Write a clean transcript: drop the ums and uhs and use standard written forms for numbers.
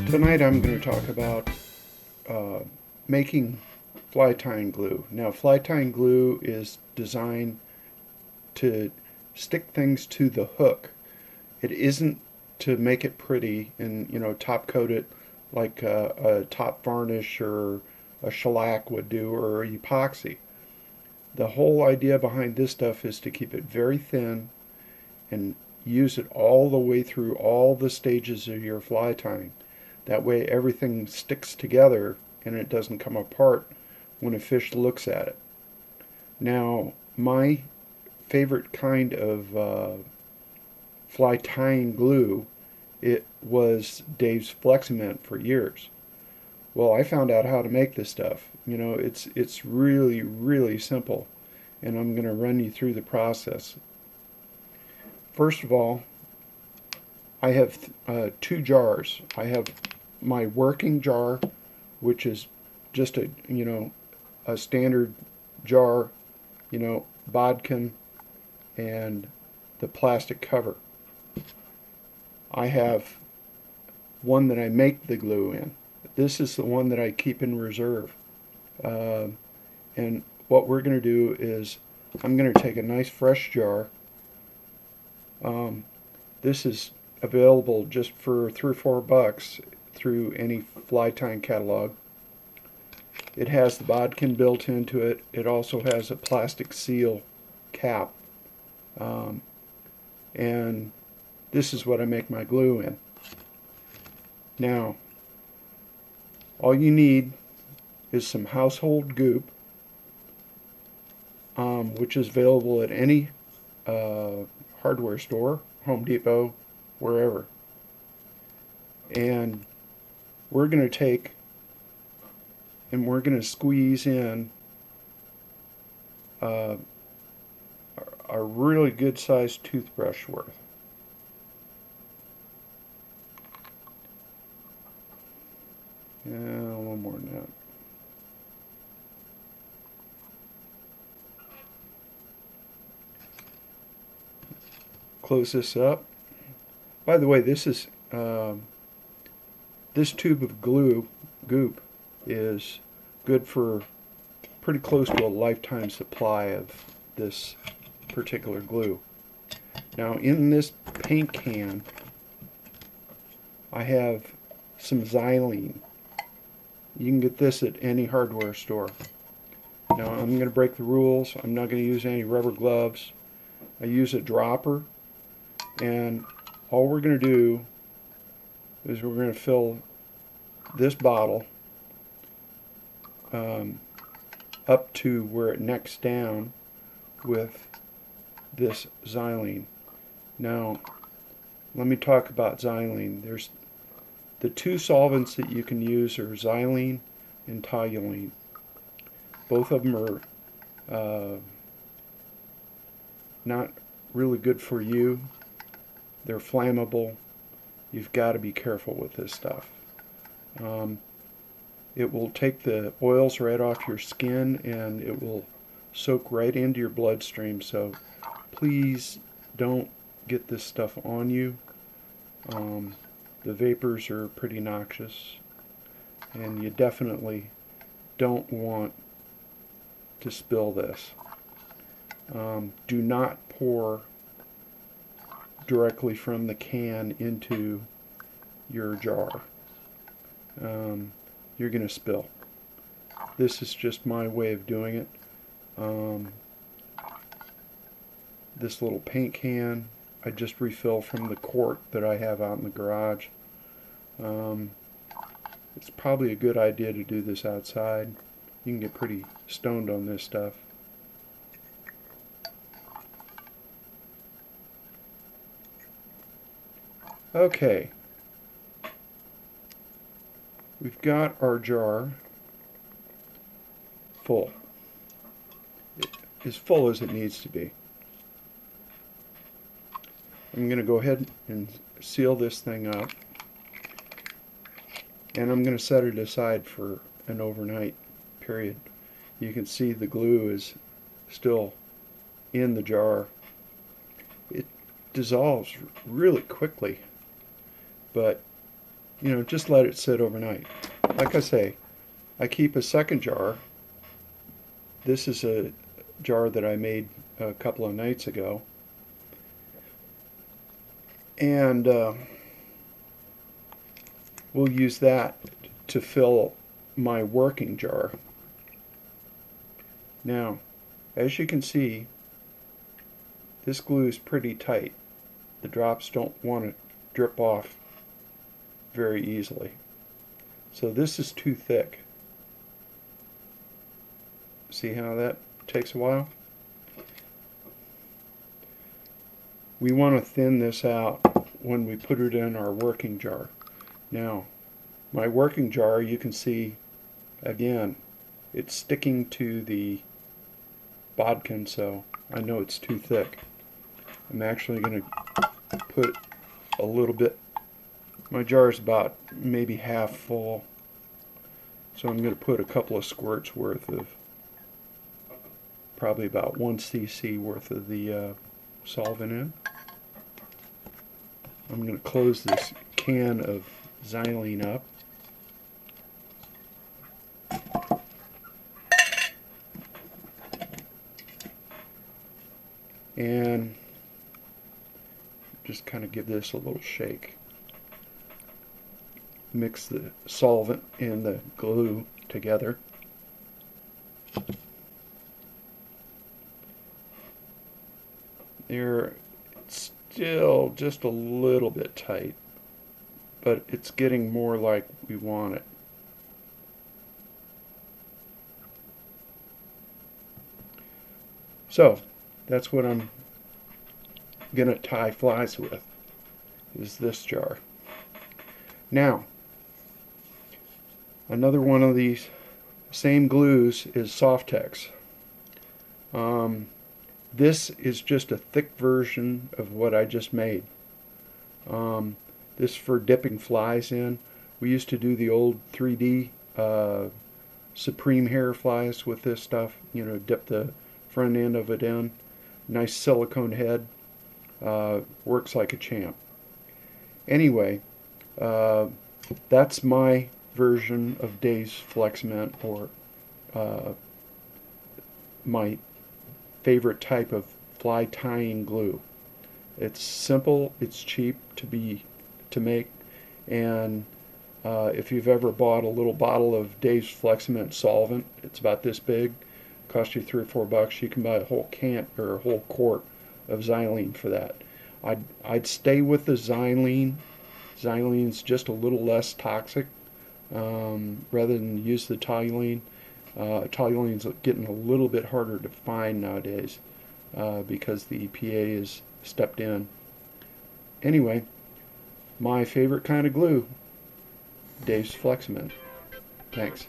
Tonight I'm going to talk about making fly tying glue. Now, fly tying glue is designed to stick things to the hook. It isn't to make it pretty and top coat it like a top varnish or a shellac would do, or epoxy. The whole idea behind this stuff is to keep it very thin and use it all the way through all the stages of your fly tying. That way everything sticks together and it doesn't come apart when a fish looks at it. Now, my favorite kind of fly tying glue, it was Dave's Fleximent for years. Well, I found out how to make this stuff. It's really, really simple, and I'm going to run you through the process. First of all, I have two jars. I have my working jar, which is just a standard jar, bodkin and the plastic cover. I have one that I make the glue in. This is the one that I keep in reserve. And what we're going to do is I'm going to take a nice fresh jar. This is available just for $3 or $4 through any fly tying catalog. It has the bodkin built into it. It also has a plastic seal cap. And this is what I make my glue in. Now, all you need is some household goop, which is available at any hardware store, Home Depot, wherever. And we're going to take and we're going to squeeze in a really good sized toothbrush worth. A little more than that. Close this up. By the way, this is this tube of goop is good for pretty close to a lifetime supply of this particular glue. Now, in this paint can, I have some Xylene. You can get this at any hardware store. Now, I'm going to break the rules. I'm not going to use any rubber gloves. I use a dropper, and all we're going to do is we're going to fill this bottle up to where it necks down with this Xylene. Now, let me talk about Xylene. There's the two solvents that you can use are Xylene and toluene. Both of them are not really good for you. They're flammable. You've got to be careful with this stuff. It will take the oils right off your skin and it will soak right into your bloodstream, so please don't get this stuff on you. The vapors are pretty noxious, and you definitely don't want to spill this. Do not pour directly from the can into your jar. You're going to spill. This is just my way of doing it. This little paint can, I just refill from the quart that I have out in the garage. It's probably a good idea to do this outside. You can get pretty stoned on this stuff. Okay, we've got our jar full. As full as it needs to be. I'm going to go ahead and seal this thing up, and I'm going to set it aside for an overnight period. You can see the glue is still in the jar. It dissolves really quickly, but just let it sit overnight. Like I say, I keep a second jar. This is a jar that I made a couple of nights ago. And we'll use that to fill my working jar. Now, as you can see, this glue is pretty tight. The drops don't want to drip off very easily. So this is too thick. See how that takes a while? We want to thin this out when we put it in our working jar. Now, my working jar, you can see, again, it's sticking to the bodkin, so I know it's too thick. I'm actually going to put a little bit. My jar is about maybe half full, so I'm going to put a couple of squirts worth of, probably about 1 cc worth of the solvent in. I'm going to close this can of Xylene up. And just kind of give this a little shake. Mix the solvent and the glue together. They're still just a little bit tight, but it's getting more like we want it. So that's what I'm going to tie flies with, is this jar. Now, another one of these same glues is Softex. This is just a thick version of what I just made. This for dipping flies in. We used to do the old 3D Supreme hair flies with this stuff. Dip the front end of it in. Nice silicone head. Works like a champ. Anyway, that's my version of Dave's Fleximent, or my favorite type of fly tying glue. It's simple, it's cheap to make, and if you've ever bought a little bottle of Dave's Fleximent solvent, it's about this big, cost you $3 or $4. You can buy a whole can or a whole quart of Xylene for that. I'd stay with the Xylene. Xylene's just a little less toxic rather than use the toluene. Toluene's getting a little bit harder to find nowadays because the EPA has stepped in. Anyway, my favorite kind of glue, Dave's Fleximent. Thanks.